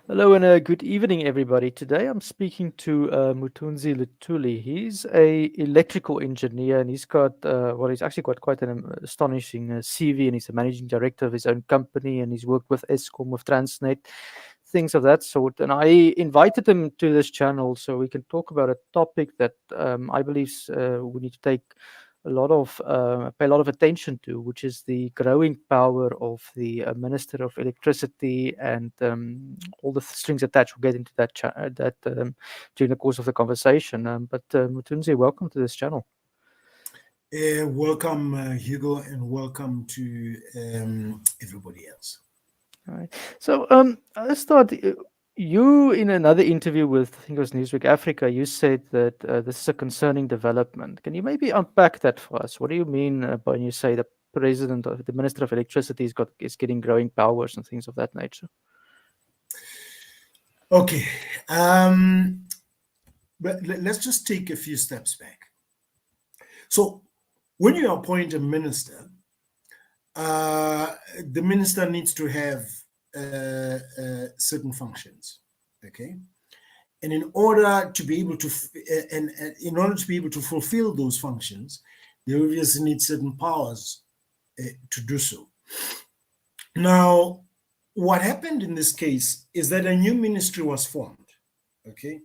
Hello and good evening, everybody. Today I'm speaking to Mthunzi Luthuli. He's a electrical engineer, and he's got he's actually got quite an astonishing CV, and he's a managing director of his own company, and he's worked with Eskom, with Transnet, things of that sort. And I invited him to this channel so we can talk about a topic that I believe we need to take pay a lot of attention to, which is the growing power of the Minister of Electricity and all the strings attached. We'll get into that during the course of the conversation. But Mthunzi, welcome to this channel. Welcome, Hugo, and welcome to everybody else. All right. So let's start. You, in another interview with, I think it was Newsweek Africa, you said that this is a concerning development. Can you maybe unpack that for us? What do you mean when you say the president or the Minister of Electricity is getting growing powers and things of that nature? Okay, but let's just take a few steps back. So, when you appoint a minister, the minister needs to have certain functions. Okay, and in order to be able to fulfill those functions, they obviously need certain powers to do so. Now, what happened in this case is that a new ministry was formed. Okay,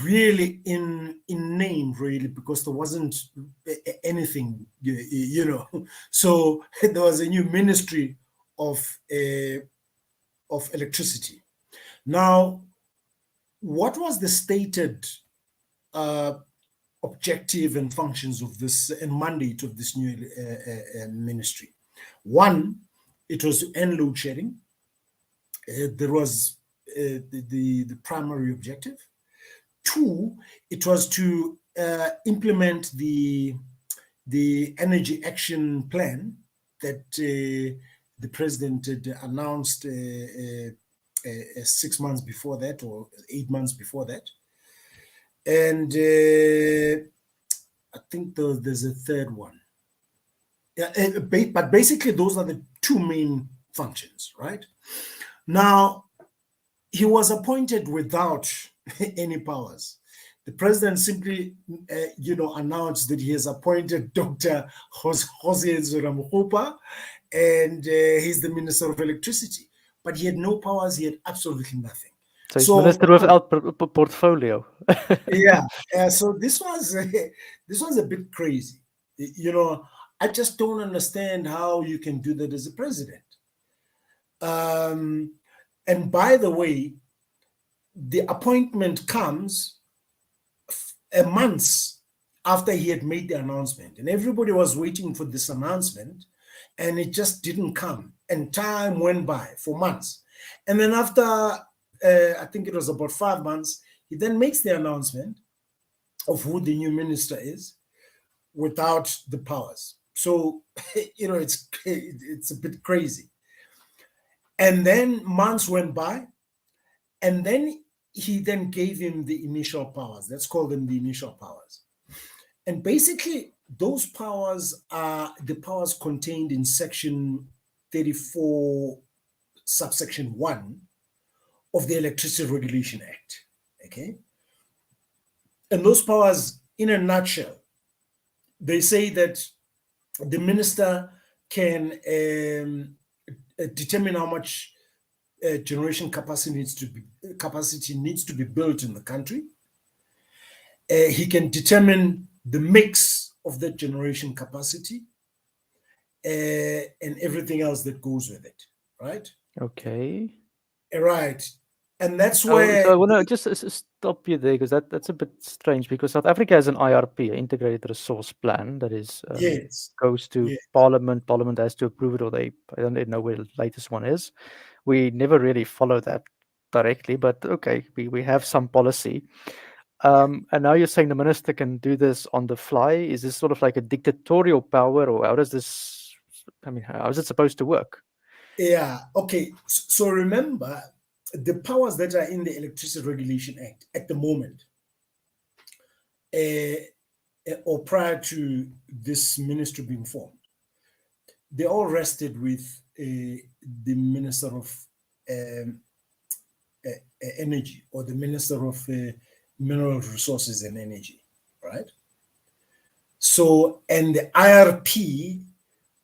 really in name, really, because there wasn't anything, So there was a new ministry of electricity. Now, what was the stated objective and functions of this and mandate of this new ministry? One, it was to end load shedding. There was the primary objective. Two, it was to implement the energy action plan that the president had announced 6 months before that, or 8 months before that. And I think there's a third one. But basically, those are the two main functions, right? Now, he was appointed without any powers. The president simply, announced that he has appointed Dr. Jose Zuramukhupa, and he's the Minister of Electricity. But he had no powers. He had absolutely nothing. So he's minister without portfolio. Yeah. So this was a bit crazy. I just don't understand how you can do that as a president. And by the way, the appointment comes months after he had made the announcement, and everybody was waiting for this announcement, and it just didn't come. And time went by for months. And then after, I think it was about 5 months, he then makes the announcement of who the new minister is without the powers. So, it's a bit crazy. And then months went by, and then he then gave him the initial powers. Let's call them the initial powers. And basically, those powers are the powers contained in Section 34, subsection 1 of the Electricity Regulation Act. Okay? And those powers, in a nutshell, they say that the minister can determine how much generation capacity needs to be built in the country. He can determine the mix of that generation capacity and everything else that goes with it, right? Okay. Right. And that's where... So I want to just stop you there, because that's a bit strange, because South Africa has an IRP, an Integrated Resource Plan, that is goes to Parliament. Parliament has to approve it, or I don't know where the latest one is. We never really follow that directly, but okay, we have some policy. And now you're saying the minister can do this on the fly. Is this sort of like a dictatorial power, or how does this, how is it supposed to work? Yeah, okay. So remember, the powers that are in the Electricity Regulation Act at the moment, or prior to this ministry being formed, they all rested with the Minister of Energy, or the Minister of Mineral Resources and Energy, right? So, and the IRP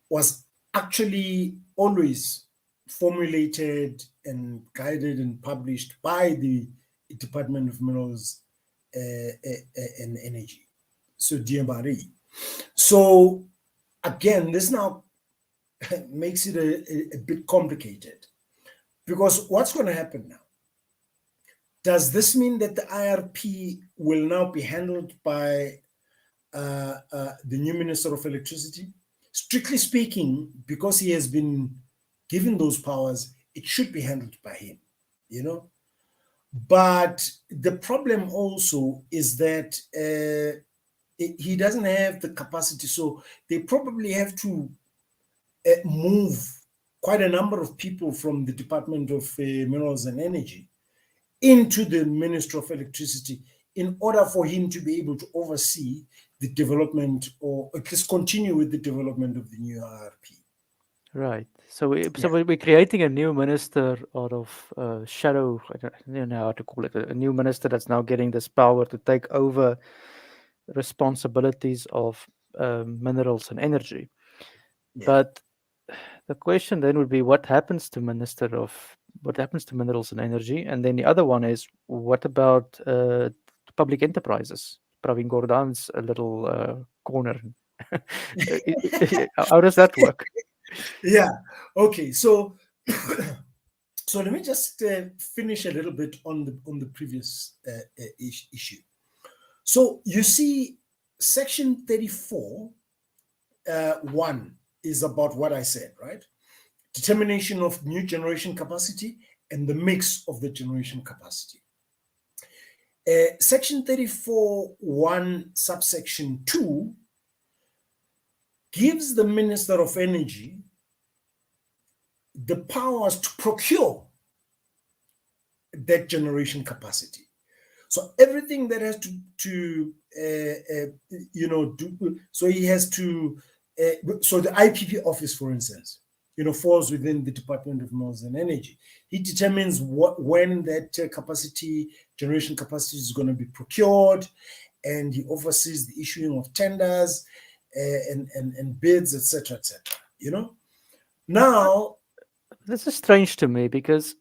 was actually always formulated and guided and published by the Department of Minerals and Energy, so DMRE. So again, this now makes it a bit complicated, because what's going to happen now? Does this mean that the IRP will now be handled by the new Minister of Electricity? Strictly speaking, because he has been given those powers, it should be handled by him, you know. But the problem also is that he doesn't have the capacity, so they probably have to move quite a number of people from the Department of Minerals and Energy into the Ministry of Electricity in order for him to be able to oversee the development, or at least continue with the development of the new IRP. Right. So we're creating a new minister out of shadow. I don't know how to call it. A new minister that's now getting this power to take over responsibilities of minerals and energy. Yeah. But the question then would be, what happens to minerals and energy? And then the other one is, what about public enterprises? Pravin Gordhan's a little corner. How does that work? Yeah. Okay. So, so let me just finish a little bit on the previous issue. So you see, Section 34, 1 is about what I said, right? Determination of new generation capacity and the mix of the generation capacity. Section 34, 1, subsection 2 gives the Minister of Energy the powers to procure that generation capacity. So everything that has to do, so he has to, so the IPP office, for instance, falls within the Department of Minerals and Energy. He determines when that generation capacity is going to be procured, and he oversees the issuing of tenders and bids, etc., etc. Now, this is strange to me, because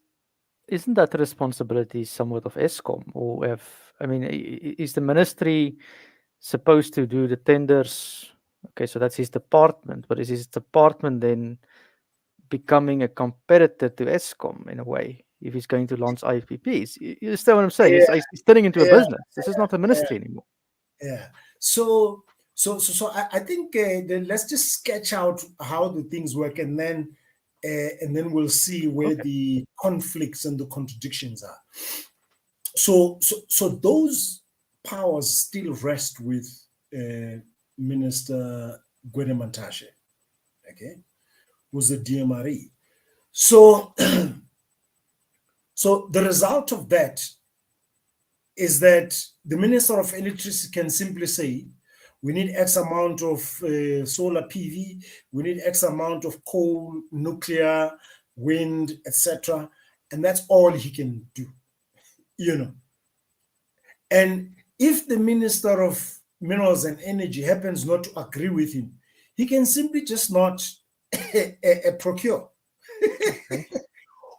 isn't that the responsibility somewhat of ESCOM? Or is the ministry supposed to do the tenders? Okay, so that's his department, but is his department then becoming a competitor to ESCOM in a way if he's going to launch IPPs? You understand what I'm saying? He's turning into a business. This is not a ministry anymore. Yeah. So I think let's just sketch out how the things work, and then we'll see where the conflicts and the contradictions are. So those powers still rest with Minister Gwede Mantashe, okay, who's the DMRE. So so the result of that is that the Minister of Electricity can simply say, we need X amount of solar PV, we need X amount of coal, nuclear, wind, etc. And that's all he can do, And if the Minister of Minerals and Energy happens not to agree with him, he can simply just not procure.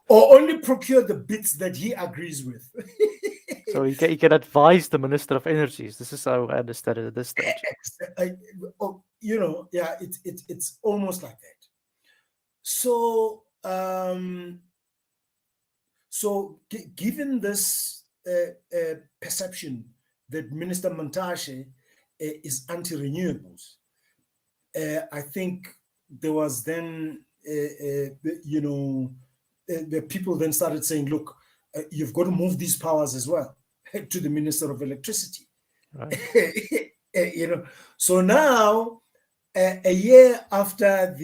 Or only procure the bits that he agrees with. So he can advise the Minister of Energy. This is how I understand it at this stage. It's almost like that. So, given this perception that Minister Mantashe is anti-renewables, I think there was then, the people then started saying, look, you've got to move these powers as well to the Minister of Electricity. Right. So now, a year after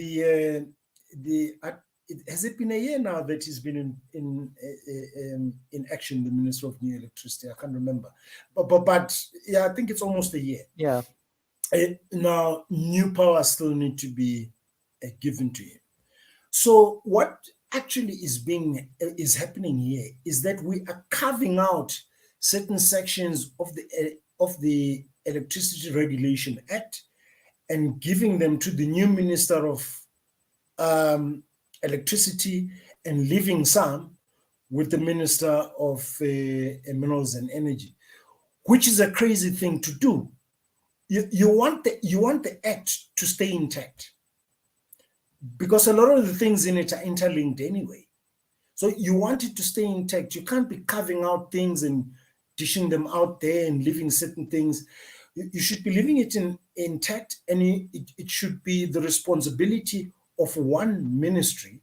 has it been a year now that he's been in action, the Minister of New Electricity? I can't remember, but yeah, I think it's almost a year. Yeah. Now, new powers still need to be given to him. So what actually is happening here is that we are carving out certain sections of the Electricity Regulation Act and giving them to the new Minister of Electricity, and leaving some with the Minister of Minerals and Energy, which is a crazy thing to do. You want the act to stay intact, because a lot of the things in it are interlinked anyway. So you want it to stay intact. You can't be carving out things and dishing them out there and leaving certain things. You should be leaving it intact, and it should be the responsibility of one ministry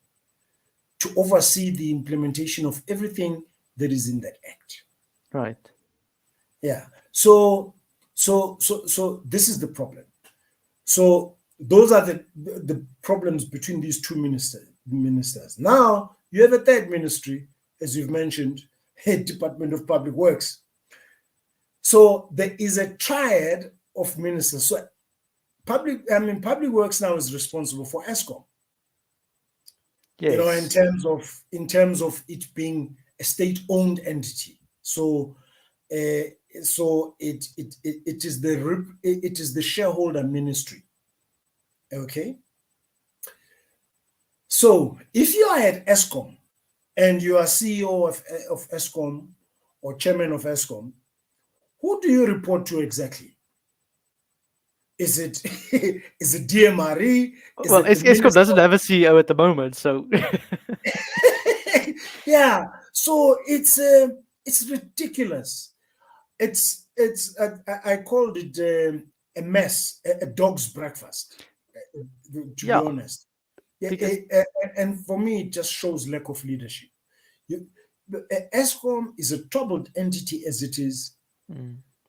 to oversee the implementation of everything that is in that act. Right. Yeah. So this is the problem. So those are the problems between these two ministers. Now you have a third ministry, as you've mentioned, Department of Public Works. So there is a triad of ministers. So Public Works now is responsible for ESCOM. Yes. You know, in terms of it being a state-owned entity. So it is the shareholder ministry. Okay. So if you are at ESCOM and you are CEO of ESCOM or chairman of ESCOM, who do you report to exactly? Is it DMRE? Well, ESCOM doesn't have a CEO at the moment, so yeah. So it's ridiculous. I called it a mess, a dog's breakfast. To be honest, and for me, it just shows lack of leadership. ESCOM is a troubled entity as it is.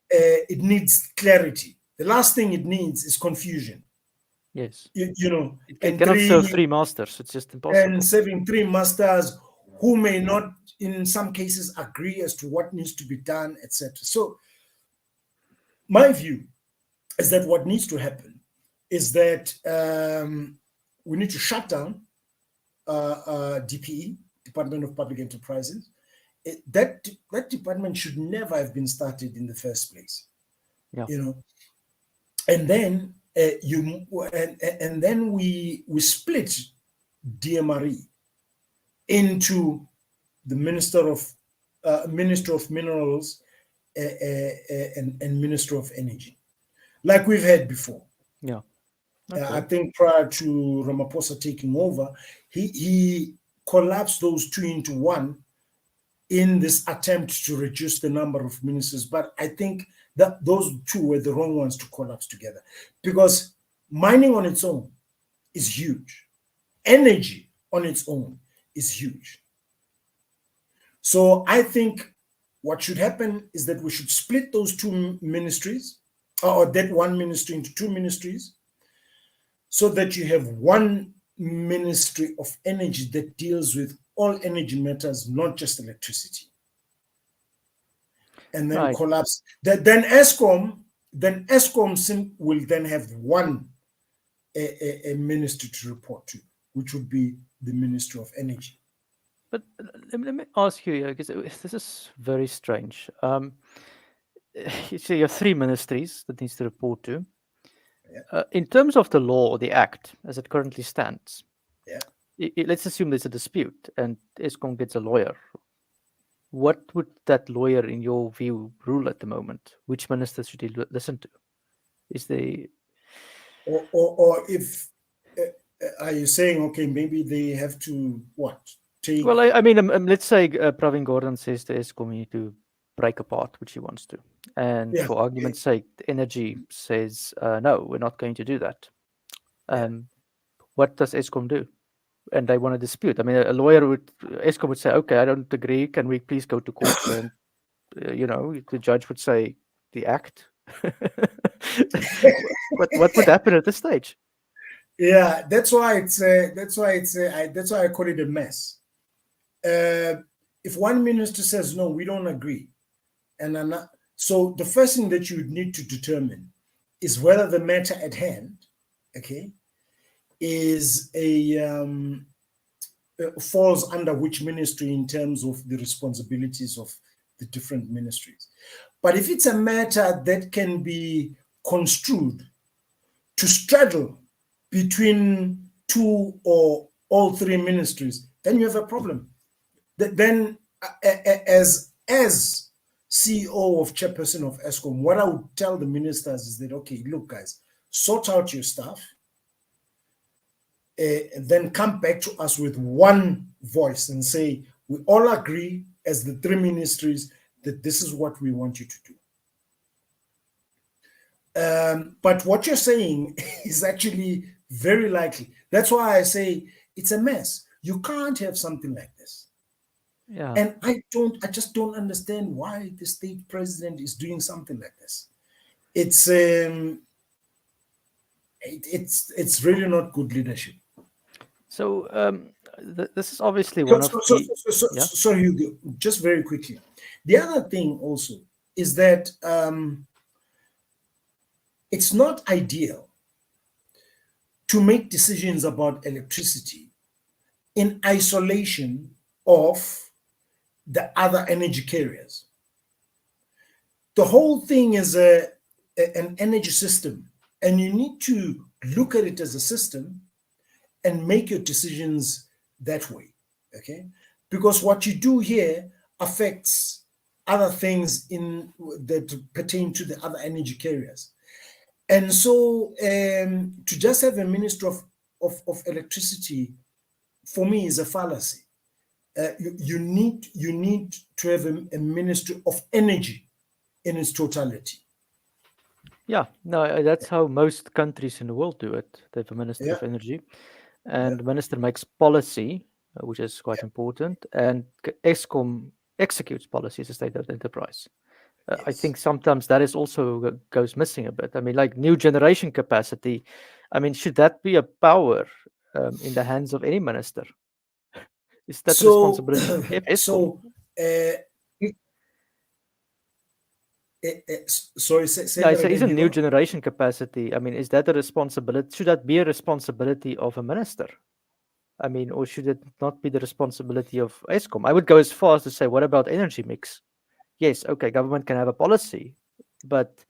It needs clarity. The last thing it needs is confusion. Yes. You know, it cannot serve three masters. It's just impossible. And serving three masters who may not, in some cases, agree as to what needs to be done, etc. So my view is that what needs to happen is that we need to shut down DPE, Department of Public Enterprises. That department should never have been started in the first place. Yeah. You know, and then and then we split DMRE into the Minister of Minerals and Minister of Energy, like we've had before. Yeah. Okay. I think prior to Ramaphosa taking over, he collapsed those two into one in this attempt to reduce the number of ministers. But I think that those two were the wrong ones to collapse together, because mining on its own is huge. Energy on its own is huge. So I think what should happen is that we should split those two ministries, or that one ministry into two ministries, so that you have one Ministry of Energy that deals with all energy matters, not just electricity. And then collapse. Then ESCOM will then have one a ministry to report to, which would be the Ministry of Energy. But let me ask you, because this is very strange. You say you have three ministries that needs to report to. Yeah. In terms of the law or the act as it currently stands, yeah. Let's assume there's a dispute and ESCOM gets a lawyer. What would that lawyer, in your view, rule at the moment? Which ministers should he listen to? Is they, or if are you saying, okay, maybe they have to what? Take... Well, I mean, let's say Pravin Gordhan says to ESCOM you need to break apart, which he wants to, and for argument's sake, the Energy says no, we're not going to do that. What does ESCOM do? And they want to dispute. I mean, ESCOM would say, okay, I don't agree. Can we please go to court? And the judge would say, the act. what would happen at this stage? Yeah, that's why I call it a mess. If one minister says no, we don't agree, so the first thing that you would need to determine is whether the matter at hand, okay, is a falls under which ministry in terms of the responsibilities of the different ministries. But if it's a matter that can be construed to straddle between two or all three ministries, then you have a problem. Then, as CEO of chairperson of Eskom, what I would tell the ministers is that, okay, look, guys, sort out your stuff, and then come back to us with one voice and say, we all agree as the three ministries that this is what we want you to do. But what you're saying is actually very likely. That's why I say it's a mess. You can't have something like this. Yeah. And I just don't understand why the state president is doing something like this. It's really not good leadership. So this is obviously one of the... Sorry, Hugo, just very quickly. The other thing also is that it's not ideal to make decisions about electricity in isolation of the other energy carriers. The whole thing is an energy system, and you need to look at it as a system and make your decisions that way, okay? Because what you do here affects other things that pertain to the other energy carriers. And so to just have a minister of electricity, for me, is a fallacy. You need to have a ministry of energy in its totality. Yeah, no, that's how most countries in the world do it. They have a minister of energy, and the minister makes policy, which is quite important, and Eskom executes policy as a state-owned enterprise. I think sometimes that is also goes missing a bit. I mean, like new generation capacity, I mean, should that be a power in the hands of any minister? Is that responsibility of Eskom? Sorry, isn't new generation capacity, I mean, is that a responsibility? Should that be a responsibility of a minister? I mean, or should it not be the responsibility of Eskom? I would go as far as to say, what about energy mix? Yes, okay, government can have a policy, but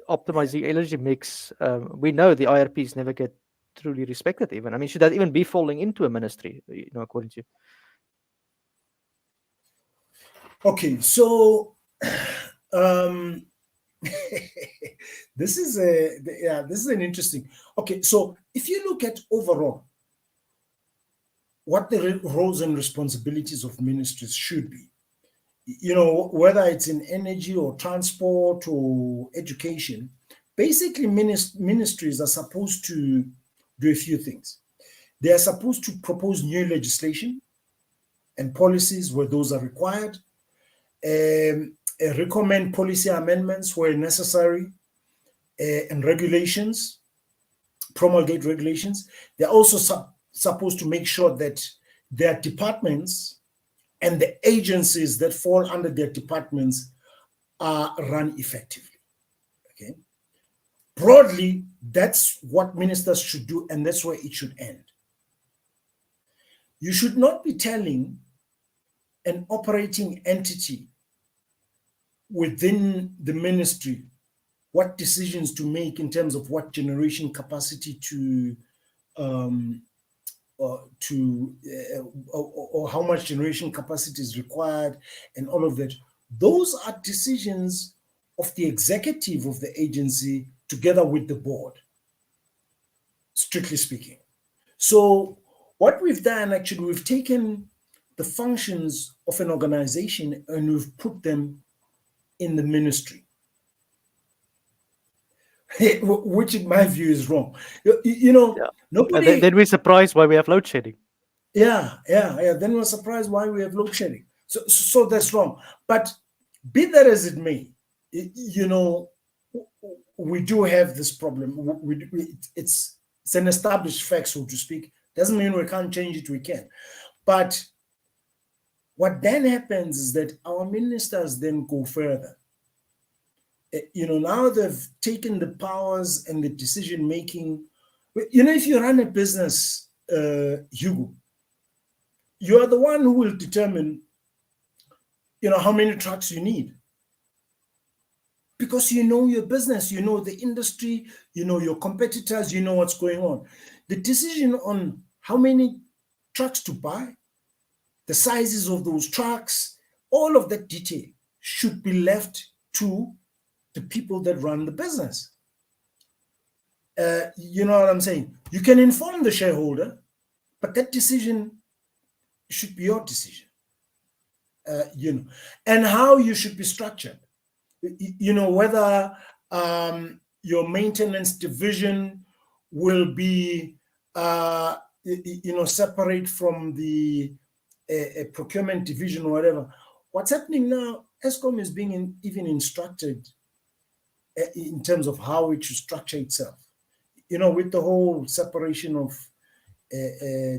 optimizing energy mix, we know the IRPs never get truly respected even. I mean, should that even be falling into a ministry, according to you? Okay, so this is an interesting. Okay, so if you look at overall what the roles and responsibilities of ministries should be, whether it's in energy or transport or education, basically ministries are supposed to do a few things. They are supposed to propose new legislation and policies where those are required, recommend policy amendments where necessary, and regulations, promulgate regulations. They're also supposed to make sure that their departments and the agencies that fall under their departments are run effectively. Okay. Broadly, that's what ministers should do, and that's where it should end. You should not be telling an operating entity within the ministry what decisions to make in terms of what generation capacity or how much generation capacity is required and all of that. Those are decisions of the executive of the agency together with the board, strictly speaking. So what we've done, actually, we've taken the functions of an organization and we've put them in the ministry, which in my view is wrong. Nobody... Then we're surprised why we have load shedding. Yeah. Then we're surprised why we have load shedding. So that's wrong. But be that as it may, we do have this problem. It's an established fact, so to speak. Doesn't mean we can't change it, we can. But what then happens is that our ministers then go further. Now they've taken the powers and the decision making. If you run a business, Hugo, you are the one who will determine, how many trucks you need. Because you know your business, you know the industry, you know your competitors, you know what's going on. The decision on how many trucks to buy, the sizes of those trucks, all of that detail should be left to the people that run the business. You know what I'm saying? You can inform the shareholder, but that decision should be your decision. And how you should be structured. Whether your maintenance division will be, separate from the procurement division or whatever. What's happening now, Eskom is being even instructed in terms of how it should structure itself. With the whole separation of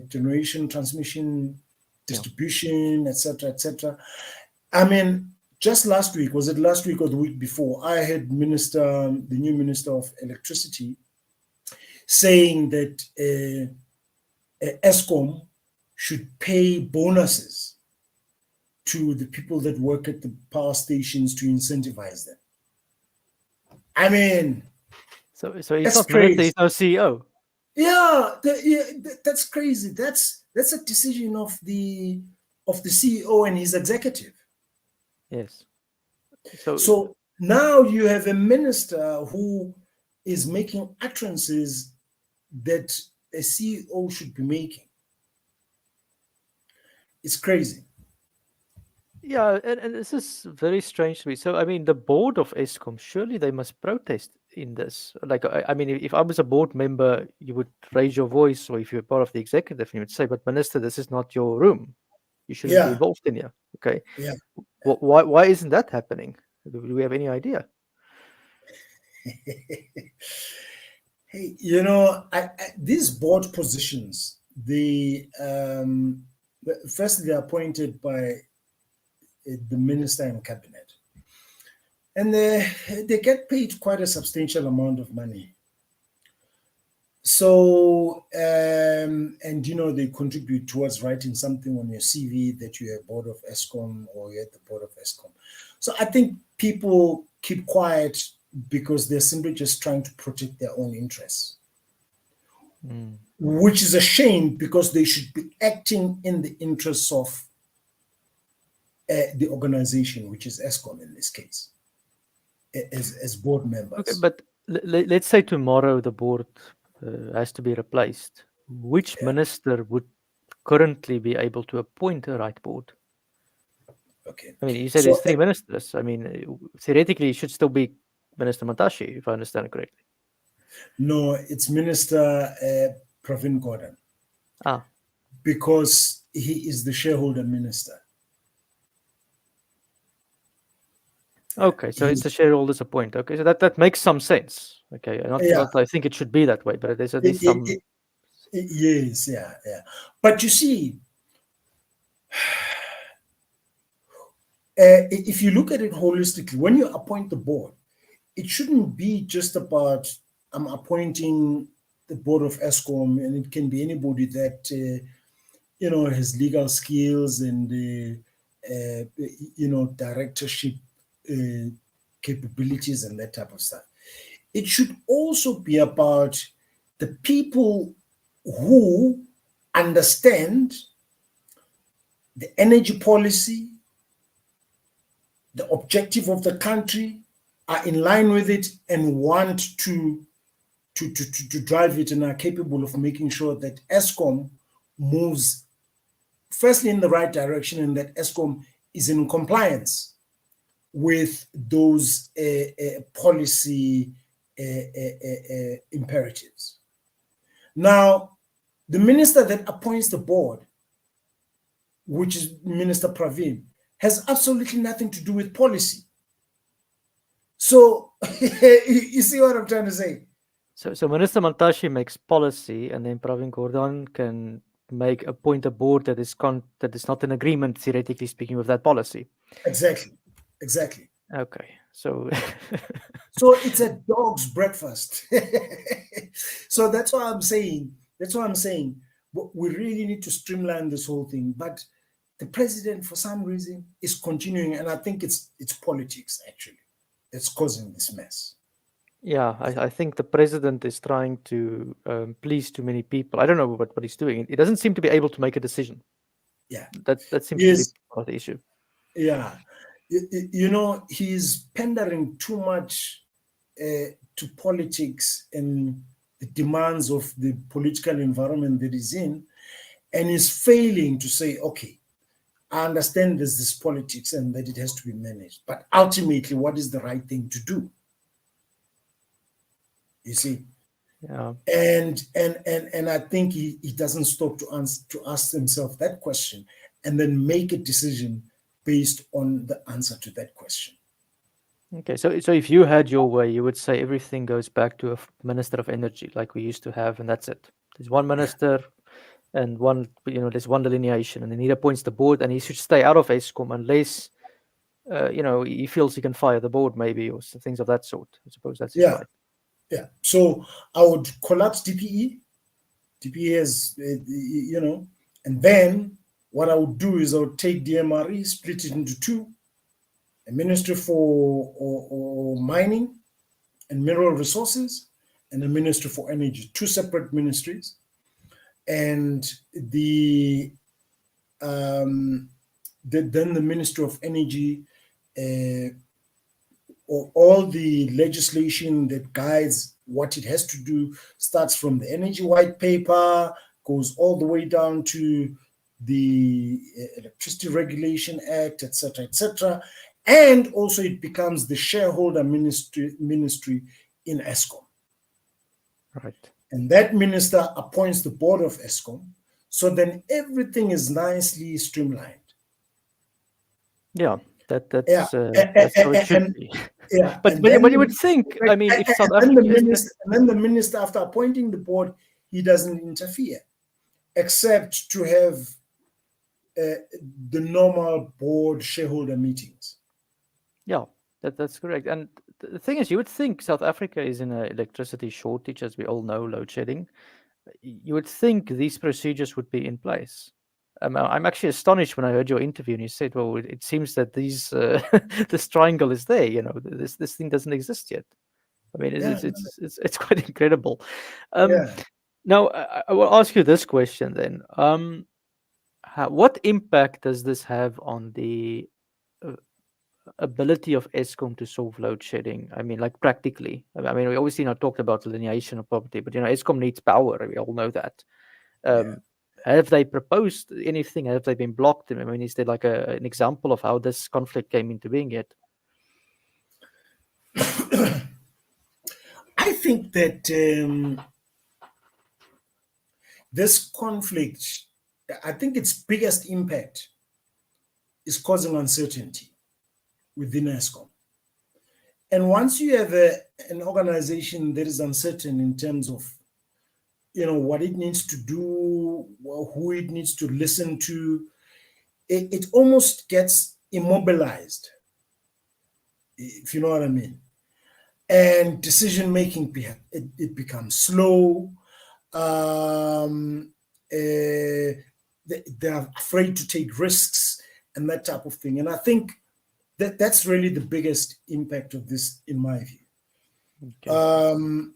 generation, transmission, distribution, etc., etc. I mean, just last week, was it last week or the week before, I had the new Minister of Electricity, saying that Eskom should pay bonuses to the people that work at the power stations to incentivize them. I mean, so he's not minister, he's no CEO. Yeah, that's crazy. That's a decision of the CEO and his executive. Yes. So now you have a minister who is making utterances that a CEO should be making. It's crazy. Yeah, and this is very strange to me. So, I mean, the board of Eskom, surely they must protest in this. Like, I mean, if I was a board member, you would raise your voice, or if you're part of the executive, you would say, but Minister, this is not your room. You shouldn't be involved in here. Okay. Yeah. Why isn't that happening? Do we have any idea? Hey, these board positions, first they're appointed by the minister and cabinet, and they get paid quite a substantial amount of money. So, and they contribute towards writing something on your CV that you're a board of Eskom or you're at the board of Eskom. So I think people keep quiet because they're simply just trying to protect their own interests, which is a shame, because they should be acting in the interests of the organization, which is Eskom in this case, as board members. Okay, but let's say tomorrow the board has to be replaced. Which minister would currently be able to appoint a right board? Okay. I mean, you said there's 3 ministers. I mean, theoretically, it should still be Minister Matashi, if I understand correctly. No, it's Minister Pravin Gordhan. Because he is the shareholder minister. Okay, so it's the shareholders appoint. Okay, so that makes some sense. Okay, not I think it should be that way, but there's at least some. Yes, yeah. But you see, if you look at it holistically, when you appoint the board, it shouldn't be just about I'm appointing the board of Eskom, and it can be anybody that has legal skills and directorship capabilities and that type of stuff. It should also be about the people who understand the energy policy, the objective of the country, are in line with it, and want to drive it, and are capable of making sure that Eskom moves firstly in the right direction, and that Eskom is in compliance with those policy imperatives. Now, the minister that appoints the board, which is Minister Pravin, has absolutely nothing to do with policy. So, you see what I'm trying to say? So Minister Matashi makes policy, and then Pravin Gordhan can appoint a board that is not in agreement, theoretically speaking, with that policy. Exactly. Okay, so it's a dog's breakfast. So that's why I'm saying we really need to streamline this whole thing. But the president, for some reason, is continuing, and I think it's politics actually that's causing this mess. Yeah, I think the president is trying to please too many people. I don't know what he's doing. He doesn't seem to be able to make a decision. Yeah, That seems to be yes, part of the issue. yeah. He's pandering too much to politics and the demands of the political environment that he's in, and is failing to say, okay, I understand there's this politics and that it has to be managed, but ultimately, what is the right thing to do? You see, Yeah. and I think he doesn't stop to ask himself that question and then make a decision based on the answer to that question. Okay, so if you had your way, you would say everything goes back to a minister of energy like we used to have, and that's it. There's one minister and one, there's one delineation, and then he appoints the board, and he should stay out of Eskom unless, he feels he can fire the board maybe, or things of that sort. I suppose that's his Yeah, right. yeah. So I would collapse DPE. DPE has, and then what I would do is I would take DMRE, split it into two: a ministry for or mining and mineral resources, and a ministry for energy, two separate ministries. And then the Ministry of Energy, or all the legislation that guides what it has to do, starts from the Energy White Paper, goes all the way down to the Electricity Regulation Act, etc., and also it becomes the shareholder ministry in Eskom. Right. And that minister appoints the board of Eskom. So then everything is nicely streamlined. Yeah, that's Yeah. that's how it should be. Yeah, But you would think, I mean, if South and Africa then the minister, after appointing the board, he doesn't interfere, except to have the normal board shareholder meetings. Yeah, that's correct. And the thing is, you would think South Africa is in an electricity shortage, as we all know, load shedding. You would think these procedures would be in place. I'm actually astonished when I heard your interview and you said, "Well, it seems that this triangle is there. This thing doesn't exist yet." I mean, it's quite incredible. Yeah. Now, I will ask you this question then. What impact does this have on the ability of Eskom to solve load shedding? I mean, like practically. I mean, we obviously not talked about delineation of property, but Eskom needs power. We all know that. Have they proposed anything? Have they been blocked? I mean, is there like an example of how this conflict came into being yet? I think that this conflict, I think its biggest impact is causing uncertainty within Eskom. And once you have an organization that is uncertain in terms of, what it needs to do, who it needs to listen to, it almost gets immobilized, if you know what I mean. And decision making, it becomes slow. They're afraid to take risks and that type of thing. And I think that's really the biggest impact of this, in my view. Okay.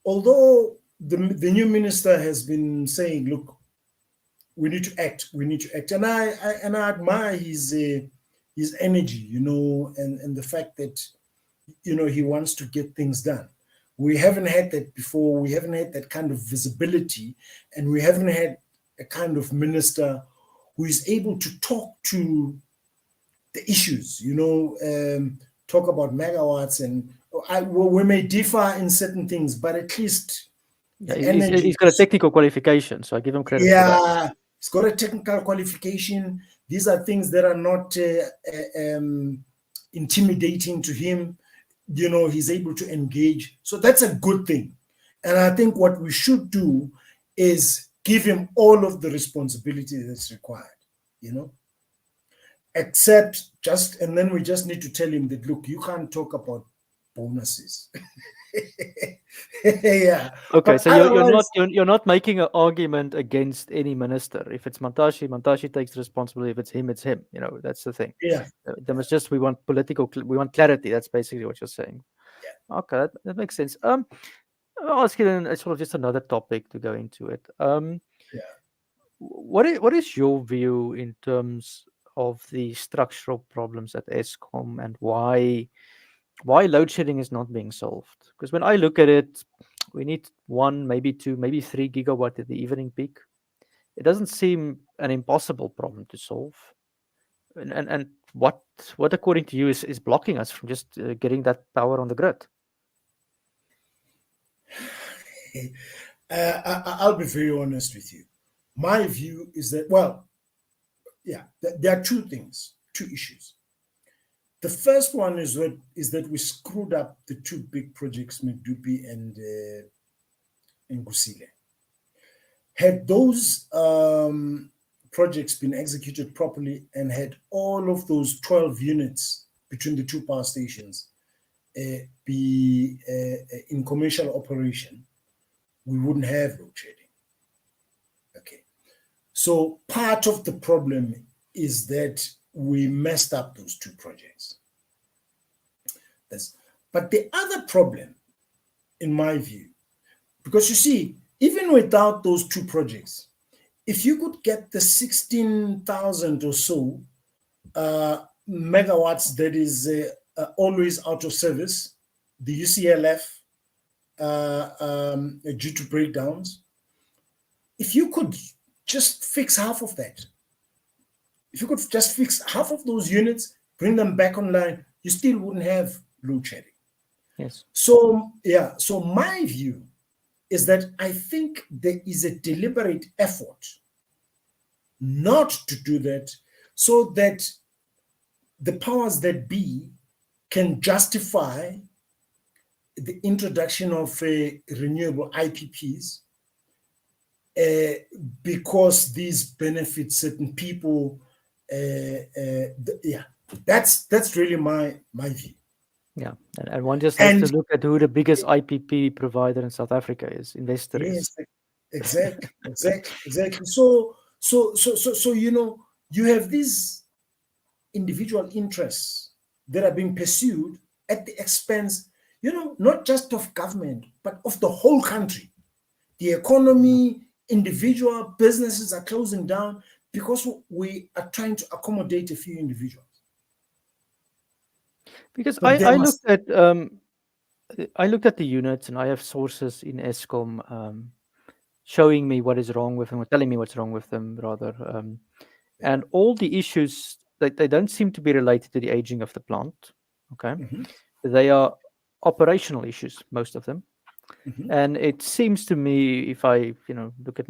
Although the new minister has been saying, look, we need to act, and I admire his energy, and the fact that he wants to get things done. We haven't had that before. We haven't had that kind of visibility, and we haven't had a kind of minister who is able to talk to the issues, talk about megawatts, and we may differ in certain things, but at least he's got a technical qualification, so I give him credit for that. Yeah, he's got a technical qualification. These are things that are not intimidating to him. He's able to engage. So that's a good thing. And I think what we should do is give him all of the responsibility that's required, and then we just need to tell him that, look, you can't talk about bonuses. Yeah, Okay, but so you're not otherwise, you're not making an argument against any minister. If it's Mantashe, Mantashe takes responsibility. If it's him. You know, that's the thing. yeah, There must just we want we want clarity. That's basically what you're saying. yeah, Okay, that makes sense. I'll ask you then sort of just another topic to go into it. yeah. What is your view in terms of the structural problems at ESCOM and why load shedding is not being solved? Because when I look at it, we need 1, maybe 2, maybe 3 gigawatt at the evening peak. It doesn't seem an impossible problem to solve. And what according to you is blocking us from just getting that power on the grid? I'll be very honest with you. My view is that, well, yeah, there are two things, two issues. The first one is that we screwed up the two big projects, Medupi and Gusile. Had those projects been executed properly and had all of those 12 units between the two power stations be in commercial operation, we wouldn't have load shedding. Okay. So part of the problem is that we messed up those two projects. But the other problem, in my view, because you see, even without those two projects, if you could get the 16,000 or so megawatts that is always out of service, the UCLF, due to breakdowns, if you could just fix half of that, if you could just fix half of those units, bring them back online, you still wouldn't have load shedding. Yes. So, yeah, so my view is that I think there is a deliberate effort not to do that so that the powers that be can justify the introduction of renewable IPPs because these benefit certain people. Yeah, that's really my view. Yeah, and one just has to And look at who the biggest IPP provider in South Africa is, investor is. yes, exactly. So you have these individual interests that are being pursued at the expense, not just of government, but of the whole country. The economy, individual businesses are closing down because we are trying to accommodate a few individuals. Because But there I must, looked at the units and I have sources in ESCOM showing me what is wrong with them, or telling me what's wrong with them rather. And all the issues they don't seem to be related to the aging of the plant. Okay, they are operational issues, most of them. And it seems to me, if I look at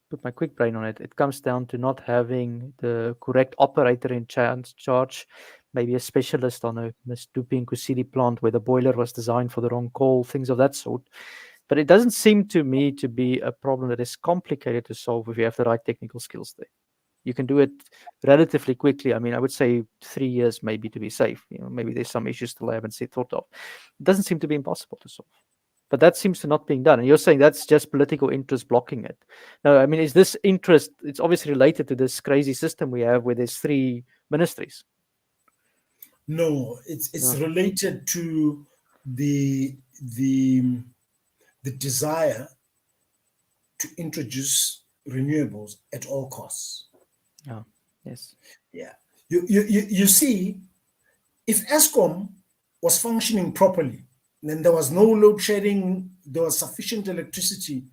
put my quick brain on it, it comes down to not having the correct operator in charge, maybe a specialist on a Mthunzi Luthuli plant where the boiler was designed for the wrong coal, things of that sort. But it doesn't seem to me to be a problem that is complicated to solve if you have the right technical skills there. You can do it relatively quickly. I mean, I would say 3 years maybe to be safe. Maybe there's some issues still I haven't thought of. It doesn't seem to be impossible to solve. But that seems to not being done. And you're saying that's just political interest blocking it. No, I mean, is this interest, it's obviously related to this crazy system we have where there's 3 ministries. No, it's related to the desire to introduce renewables at all costs. Yeah. Yes. Yeah. You see, if ESCOM was functioning properly, then there was no load shedding, there was sufficient electricity,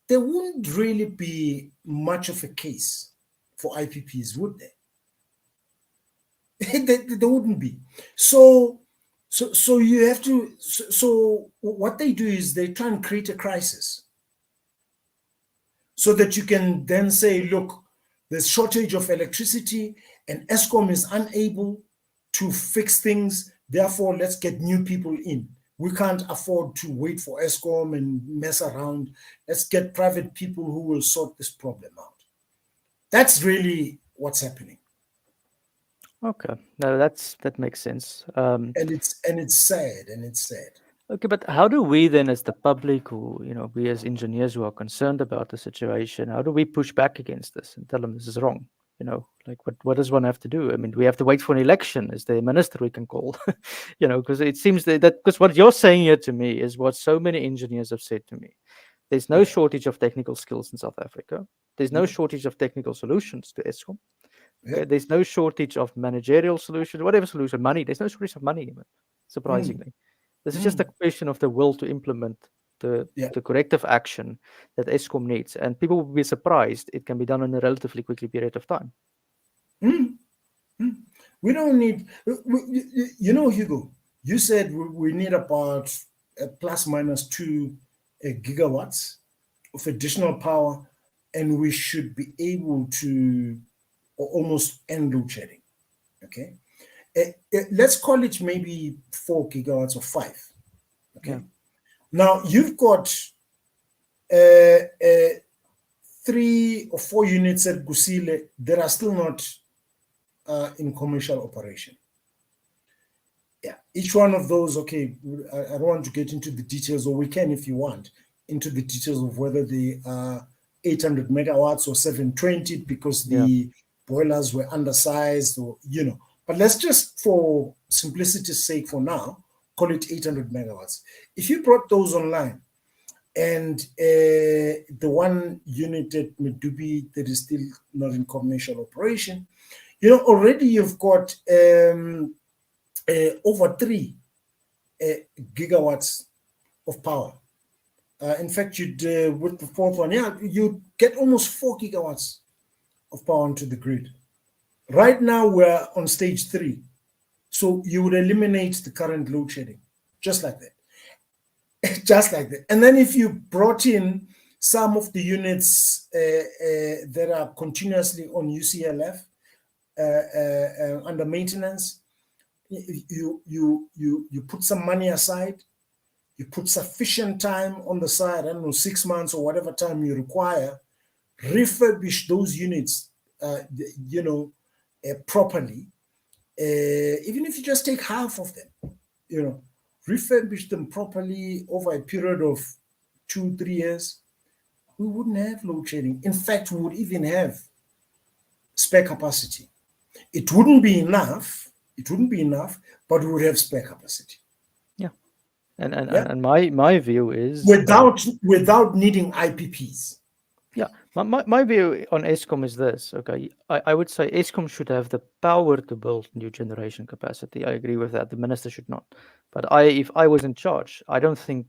there wouldn't really be much of a case for IPPs, would there? There wouldn't be. So you have to. So what they do is they try and create a crisis, so that you can then say, look, there's shortage of electricity, and ESCOM is unable to fix things. Therefore, let's get new people in. We can't afford to wait for ESCOM and mess around. Let's get private people who will sort this problem out. That's really what's happening. Okay, no, that makes sense. And it's sad, and it's sad. Okay, but how do we then, as the public, who we as engineers who are concerned about the situation, how do we push back against this and tell them this is wrong? Like what does one have to do? I mean, we have to wait for an election. Is there a minister we can call? Because it seems that because what you're saying here to me is what so many engineers have said to me. There's no Yeah, shortage of technical skills in South Africa. There's no yeah, shortage of technical solutions to ESCOM. yeah. Okay, there's no shortage of managerial solutions, whatever solution, money. There's no shortage of money, even, Mm, surprisingly. This is just a mm, question of the will to implement the yeah. the corrective action that ESCOM needs, and people will be surprised it can be done in a relatively quickly period of time. Mm, mm. We don't need, Hugo, you said we need about plus minus 2 gigawatts of additional power, and we should be able to almost end load shedding. Okay. Let's call it maybe 4 gigawatts or five. Yeah, Okay. Now you've got uh, uh, 3 or 4 units at Gusile that are still not in commercial operation. Yeah, each one of those. Okay, I don't want to get into the details, or we can if you want, into the details of whether they are 800 megawatts or 720 because yeah, the boilers were undersized, But let's just, for simplicity's sake, for now, call it 800 megawatts. If you brought those online, and the one unit at Medupi that is still not in commercial operation, already you've got over 3 gigawatts of power. In fact, you'd with the fourth one, yeah, you get almost 4 gigawatts of power onto the grid. Right now, we're on stage 3, so you would eliminate the current load shedding, just like that, just like that. And then if you brought in some of the units that are continuously on UCLF under maintenance, you put some money aside, you put sufficient time on the side, I don't know, 6 months or whatever time you require, refurbish those units, properly. Even if you just take half of them, refurbish them properly over a period of 2-3 years, we wouldn't have load shedding. In fact, we would even have spare capacity. It wouldn't be enough. It wouldn't be enough, but we would have spare capacity. yeah. And and Yeah, and, and my view is without needing IPPs. yeah, my view on ESCOM is this. Okay, I would say ESCOM should have the power to build new generation capacity. I agree with that. The minister should not. But if I was in charge, I don't think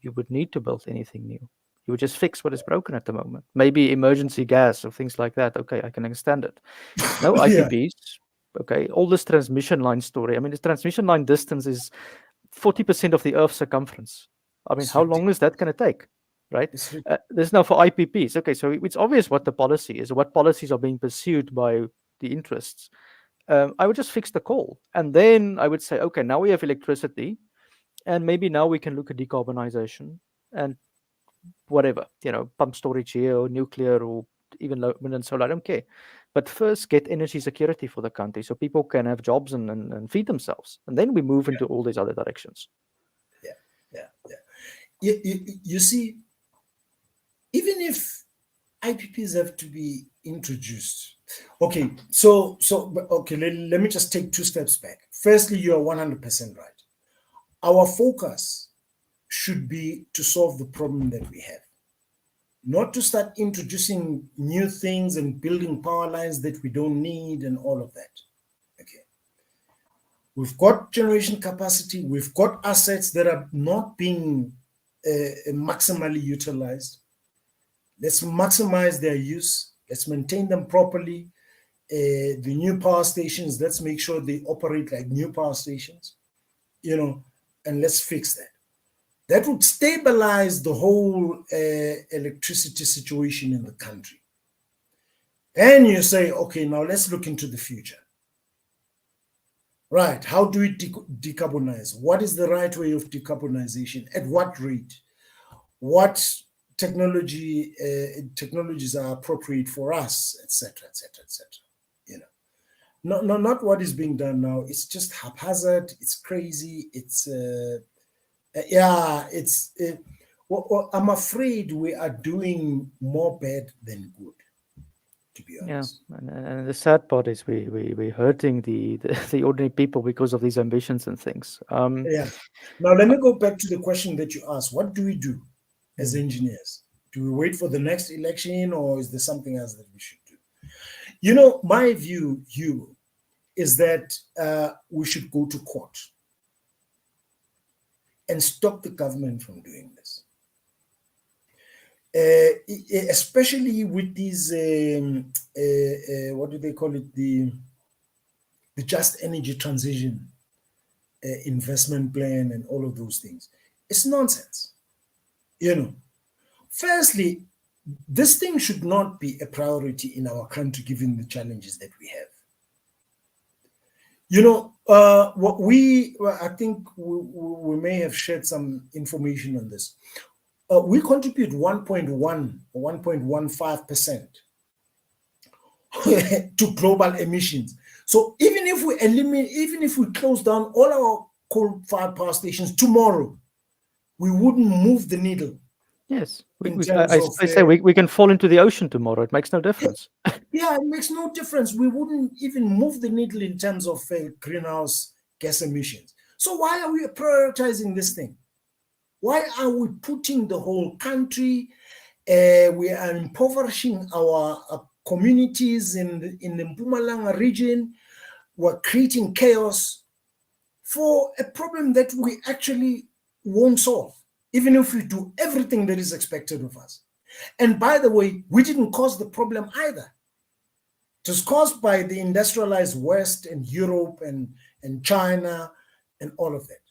you would need to build anything new. You would just fix what is broken at the moment. Maybe emergency gas or things like that. Okay, I can understand it. No Yeah, IPPs. Okay, all this transmission line story. I mean, this transmission line distance is 40% of the Earth's circumference. I mean, it's how long is ridiculous. that going to take? Right? It's ridiculous. This now for IPPs. Okay, so it's obvious what the policy is, what policies are being pursued by the interests. I would just fix the call. And then I would say, okay, now we have electricity, and maybe now we can look at decarbonization and whatever, pump storage here or nuclear or even wind and solar. I don't care. But first, get energy security for the country so people can have jobs and feed themselves. And then we move into all these other directions. Yeah, yeah, yeah. You see, even if IPPs have to be introduced, okay. Okay. Let me just take 2 steps back. Firstly, you are 100% right. Our focus should be to solve the problem that we have, not to start introducing new things and building power lines that we don't need and all of that. Okay. We've got generation capacity, we've got assets that are not being maximally utilized. Let's maximize their use, let's maintain them properly. The new power stations, let's make sure they operate like new power stations, and let's fix that. That would stabilize the whole electricity situation in the country. And you say, okay, now let's look into the future. Right, how do we decarbonize? What is the right way of decarbonization? At what rate? What technologies are appropriate for us, etc., etc., etc. not what is being done now. It's just haphazard. It's crazy. It's yeah. I'm afraid we are doing more bad than good, to be Yeah, honest. and the sad part is we're hurting the ordinary people because of these ambitions and things. Yeah. Now let me go back to the question that you asked. What do we do as Mm. engineers? Do we wait for the next election, or is there something else that we should do? You know, my view, Hugh, is that we should go to court and stop the government from doing this. Especially with these, what do they call it, the just energy transition investment plan and all of those things. It's nonsense. You know, firstly, this thing should not be a priority in our country given the challenges that we have. You know, I think we may have shared some information on this. We contribute 1.1 or 1.15% to global emissions. So even if we eliminate, even if we close down all our coal-fired power stations tomorrow, we wouldn't move the needle. Yes, In terms of, I say we can fall into the ocean tomorrow. It makes no difference. yeah, it makes no difference. We wouldn't even move the needle in terms of greenhouse gas emissions. So why are we prioritizing this thing? Why are we putting the whole country? We are impoverishing our communities in the Mpumalanga region. We're creating chaos for a problem that we actually won't solve, even if we do everything that is expected of us. And by the way, we didn't cause the problem either. It was caused by the industrialized West and Europe and China and all of that.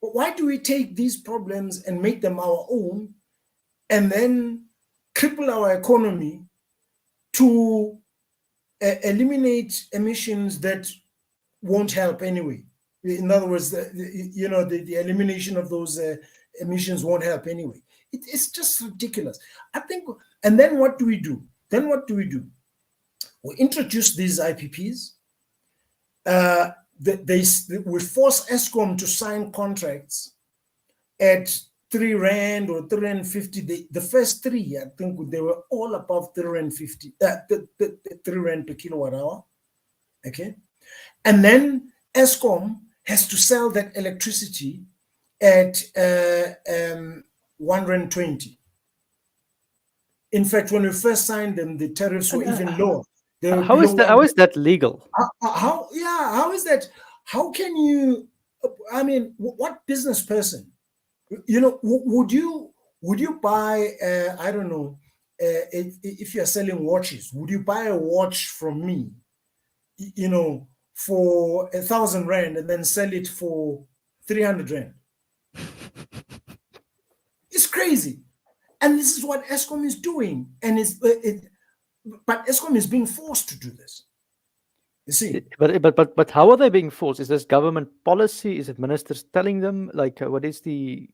But why do we take these problems and make them our own and then cripple our economy to eliminate emissions that won't help anyway? In other words, the elimination of those emissions won't help anyway. It's just ridiculous. I think, and then what do we do? We introduce these IPPs. We force Eskom to sign contracts at 3 Rand or 350. The first three, I think they were all above 350, 3 Rand per kilowatt hour. Okay. And then Eskom has to sell that electricity at 1 Rand 20. In fact, when we first signed them, the tariffs were even lower. They were How is that legal? How is that? How can you? I mean, what business person? Would you buy? I don't know. If you're selling watches, would you buy a watch from me? For 1,000 Rand and then sell it for 300 Rand. It's crazy. And this is what Eskom is doing. And but Eskom is being forced to do this. You see? But how are they being forced? Is this government policy? Is it ministers telling them? Like, what is the?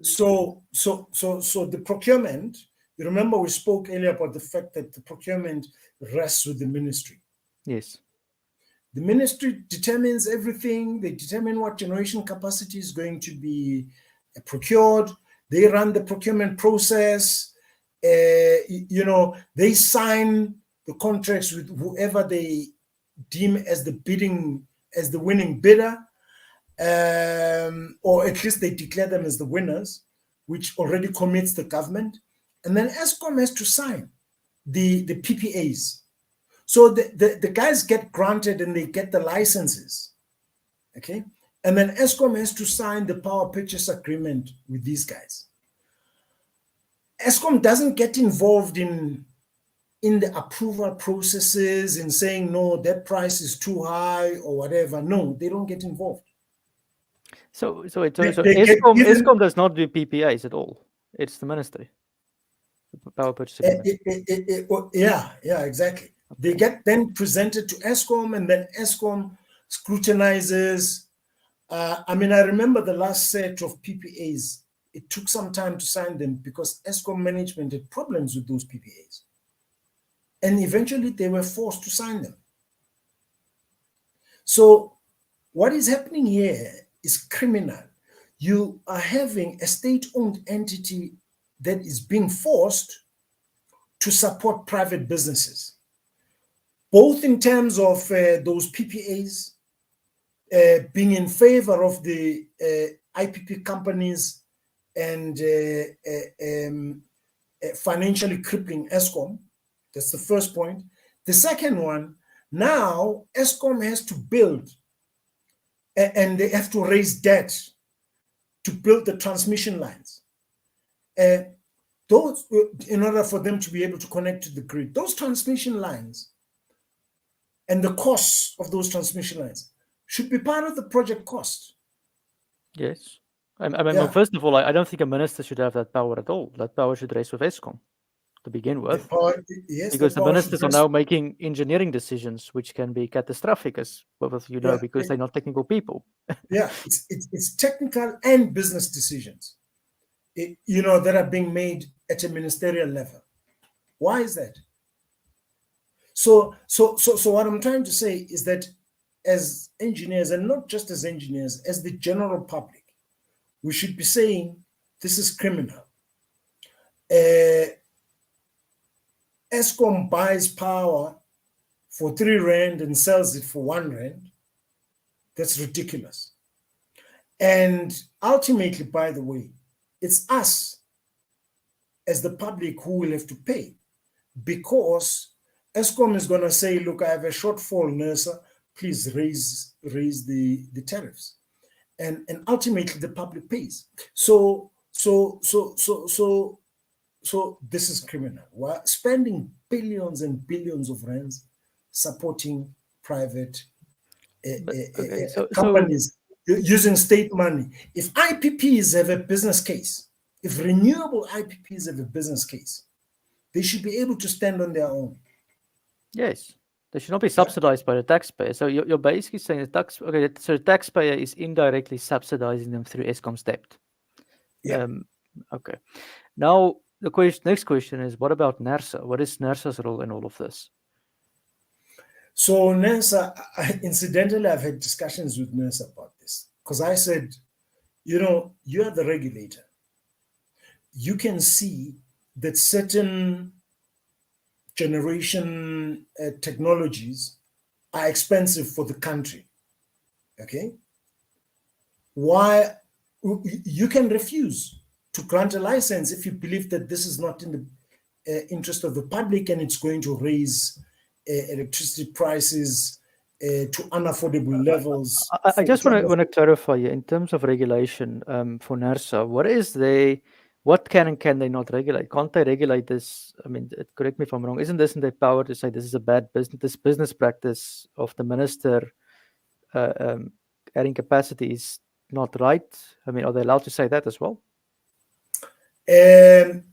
So the procurement. You remember we spoke earlier about the fact that the procurement rests with the ministry. Yes. The ministry determines everything. They determine what generation capacity is going to be procured. They run the procurement process. They sign the contracts with whoever they deem as the winning bidder, or at least they declare them as the winners, which already commits the government. And then Eskom has to sign the PPAs. So the guys get granted and they get the licenses, okay? And then Eskom has to sign the power purchase agreement with these guys. Eskom doesn't get involved in the approval processes, in saying, no, that price is too high or whatever. No, they don't get involved. So Eskom does not do PPAs at all. It's the ministry. The power purchase agreement. Yeah, exactly. They get then presented to Eskom, and then Eskom scrutinizes. I remember the last set of PPAs. It took some time to sign them because Eskom management had problems with those PPAs. And eventually they were forced to sign them. So what is happening here is criminal. You are having a state-owned entity that is being forced to support private businesses, both in terms of those PPAs, being in favor of the IPP companies and financially crippling Eskom. That's the first point. The second one, now Eskom has to build and they have to raise debt to build the transmission lines. Those, in order for them to be able to connect to the grid, those transmission lines and the costs of those transmission lines should be part of the project cost. Yes. I mean, Yeah. first of all, I don't think a minister should have that power at all. That power should rest with Eskom to begin with. Yes, because the ministers are now making engineering decisions which can be catastrophic, as both of you know, because they're not technical people. Yeah, it's technical and business decisions, that are being made at a ministerial level. Why is that? So what I'm trying to say is that as engineers, and not just as engineers, as the general public, we should be saying this is criminal. Eskom buys power for 3 rand and sells it for 1 rand. That's ridiculous. And ultimately, by the way, it's us as the public who will have to pay, because Eskom is going to say, look, I have a shortfall, NERSA, please raise the tariffs. And ultimately the public pays. So this is criminal. We're spending billions and billions of rands supporting private companies using state money. If IPPs have a business case, if renewable IPPs have a business case, they should be able to stand on their own. Yes, they should not be subsidized by the taxpayer. So you're basically saying so the taxpayer is indirectly subsidizing them through Eskom's debt. Yeah. Okay. Now the next question is, what about NERSA? What is NERSA's role in all of this? So NERSA, incidentally, I've had discussions with NERSA about this, because I said, you are the regulator. You can see that certain generation technologies are expensive for the country. Okay? Why? You can refuse to grant a license if you believe that this is not in the interest of the public and it's going to raise electricity prices to unaffordable levels. I just want to clarify here in terms of regulation for NERSA. What can and can they not regulate? Can't they regulate this? I mean, correct me if I'm wrong. Isn't their power to say this is a bad business? This business practice of the minister adding capacity is not right. I mean, are they allowed to say that as well? In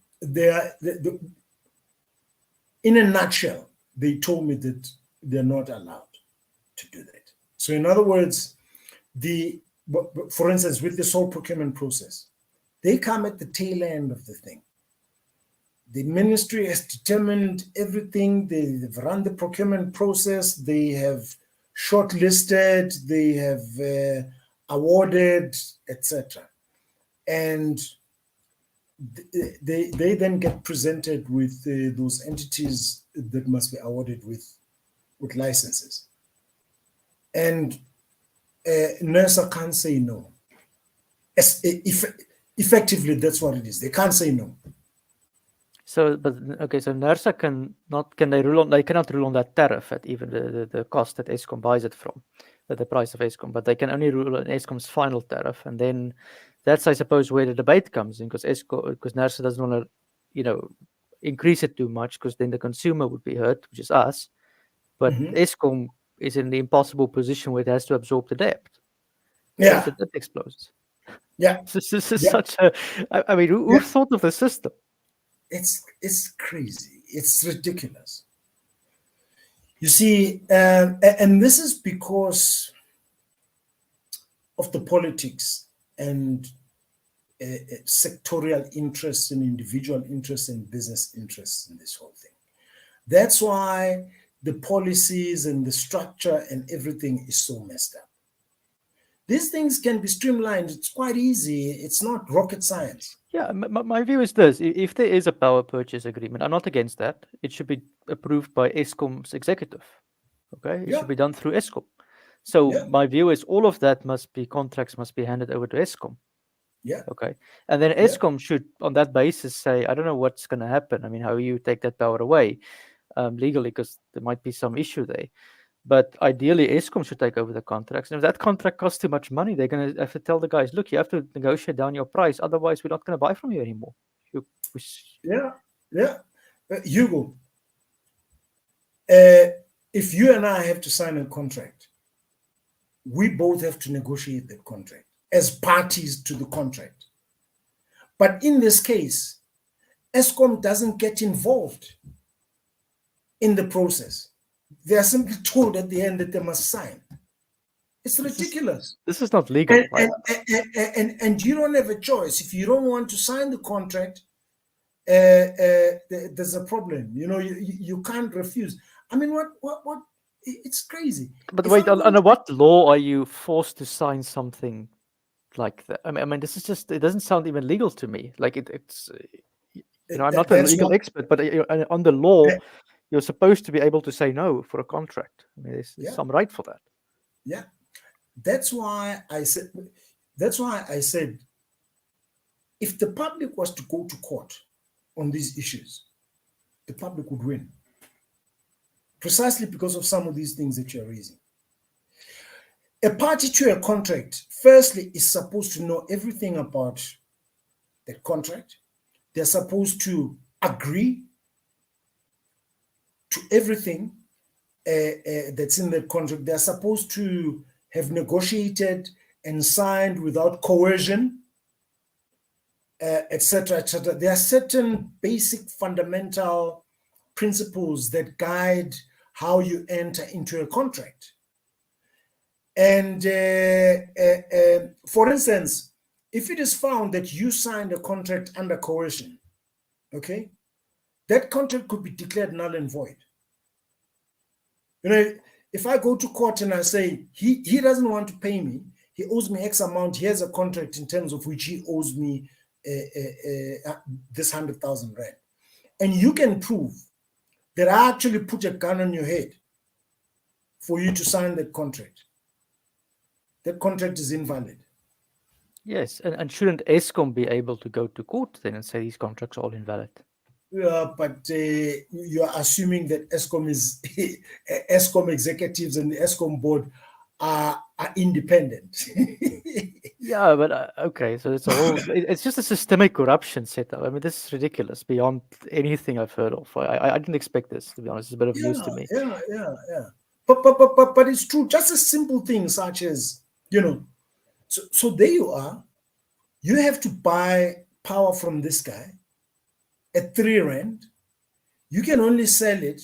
a nutshell, they told me that they're not allowed to do that. So in other words, for instance, with the sole procurement process, they come at the tail end of the thing. The ministry has determined everything. They've run the procurement process. They have shortlisted. They have awarded, etc. And they then get presented with those entities that must be awarded with licenses. And NERSA can't say no. Effectively, that's what it is. They can't say no. So, so NERSA they cannot rule on that tariff at even the cost that Eskom buys it from, the price of Eskom, but they can only rule on Eskom's final tariff, and then that's, I suppose, where the debate comes in, because NERSA doesn't want to, increase it too much, because then the consumer would be hurt, which is us, but Eskom is in the impossible position where it has to absorb the debt. Yeah, so that explodes. Yeah, this is such a. I mean, who thought of the system? It's crazy. It's ridiculous. You see, and this is because of the politics and sectorial interests and individual interests and business interests in this whole thing. That's why the policies and the structure and everything is so messed up. These things can be streamlined. It's quite easy. It's not rocket science. Yeah, my view is this. If there is a power purchase agreement, I'm not against that. It should be approved by Eskom's executive. Okay? It Yeah, should be done through Eskom. So yeah, my view is all of that contracts must be handed over to Eskom. yeah, Okay. And then yeah, Eskom should, on that basis, say, I don't know what's going to happen. I mean, how you take that power away legally, because there might be some issue there. But ideally, Eskom should take over the contracts. And if that contract costs too much money, they're going to have to tell the guys, look, you have to negotiate down your price. Otherwise, we're not going to buy from you anymore. yeah, yeah. Hugo, if you and I have to sign a contract, we both have to negotiate that contract as parties to the contract. But in this case, Eskom doesn't get involved in the process. They are simply told at the end that they must sign. It's ridiculous. This is not legal. And you don't have a choice. If you don't want to sign the contract, there's a problem. You know, you can't refuse. I mean, what? It's crazy. But wait, under what law are you forced to sign something like that? I mean, this is just, it doesn't sound even legal to me. Like it's, you know, I'm not a legal expert, but on the law, you're supposed to be able to say no for a contract. I mean, there's some right for that. Yeah, that's why I said. If the public was to go to court on these issues, the public would win. Precisely because of some of these things that you're raising. A party to a contract, firstly, is supposed to know everything about the contract. They're supposed to agree to everything that's in the contract. They're supposed to have negotiated and signed without coercion, etc., etc. There are certain basic fundamental principles that guide how you enter into a contract. And for instance, if it is found that you signed a contract under coercion, okay, that contract could be declared null and void. You know, if I go to court and I say he doesn't want to pay me, he owes me X amount, he has a contract in terms of which he owes me this 100,000 rand, and you can prove that I actually put a gun on your head for you to sign that contract is invalid. Yes, and shouldn't Eskom be able to go to court then and say these contracts are all invalid? Yeah, but you are assuming that Eskom executives and the Eskom board are independent. Yeah, but okay, so it's just a systemic corruption setup. I mean, this is ridiculous beyond anything I've heard of. I didn't expect this, to be honest. It's a bit of news to me. Yeah. But it's true. Just a simple thing such as, you know, so there you are. You have to buy power from this guy at 3 rand. You can only sell it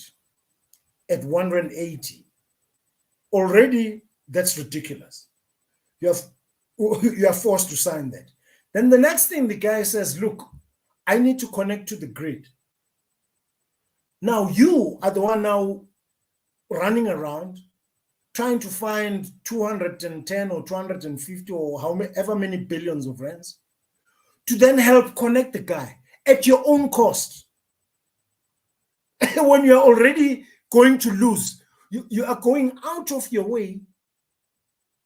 at 1.80 rand. Already, that's ridiculous. You are forced to sign that. Then the next thing, the guy says, look, I need to connect to the grid. Now you are the one now running around trying to find 210 or 250 or however many billions of rands to then help connect the guy at your own cost. When you're already going to lose, you are going out of your way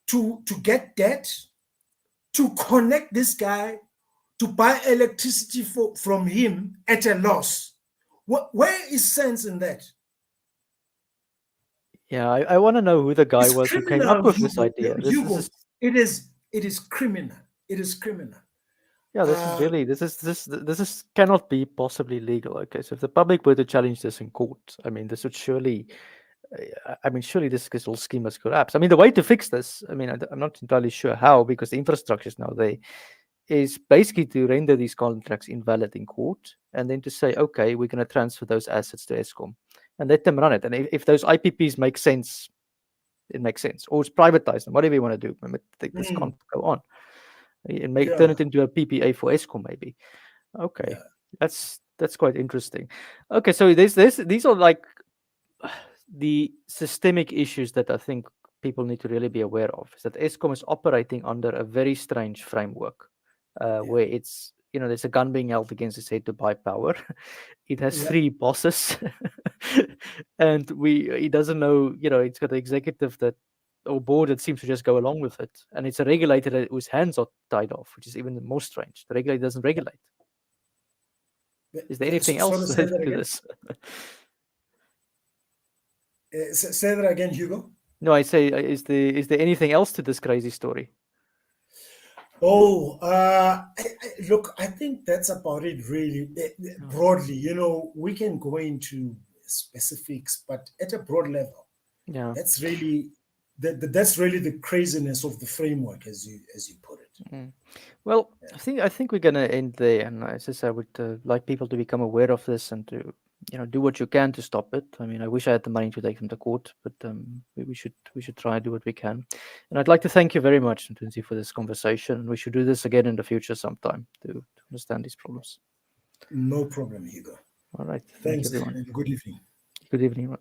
to get debt, to connect this guy, to buy electricity from him at a loss. Where is sense in that? Yeah, I want to know who the guy was who came up with this idea. It is criminal. It is criminal. Yeah, this cannot be possibly legal. Okay, so if the public were to challenge this in court, I mean, this would surely, surely this whole scheme must collapse. I mean, the way to fix this, I mean, I'm not entirely sure how, because the infrastructure is now there, is basically to render these contracts invalid in court, and then to say, okay, we're going to transfer those assets to Eskom and let them run it. And if those IPPs make sense, it makes sense. Or it's privatized them, whatever you want to do. I mean, this can't go on. And turn it into a PPA for Eskom, maybe. Okay, that's quite interesting. Okay, so these are like the systemic issues that I think people need to really be aware of is that Eskom is operating under a very strange framework, Yeah. where it's, there's a gun being held against its head to buy power. It has Yeah. three bosses, and it doesn't know. It's got an executive that or board that seems to just go along with it, and it's a regulator whose hands are tied off, which is even more strange. The regulator doesn't regulate. Is there anything else Sorry, say that to again. this? Say that again, Hugo. No, I say, is there anything else to this crazy story? Oh, look, I think that's about it, really. Broadly, we can go into specifics, but at a broad level, Yeah. that's really that's really the craziness of the framework, as you put it. Mm. Well, I think we're gonna end there, and as I said, I would like people to become aware of this and to do what you can to stop it. I mean, I wish I had the money to take them to court, but we should try and do what we can. And I'd like to thank you very much, Mthunzi, for this conversation. And we should do this again in the future sometime to understand these problems. No problem, Hugo. All right, thank you, Thanks, everyone. and good evening. Good evening.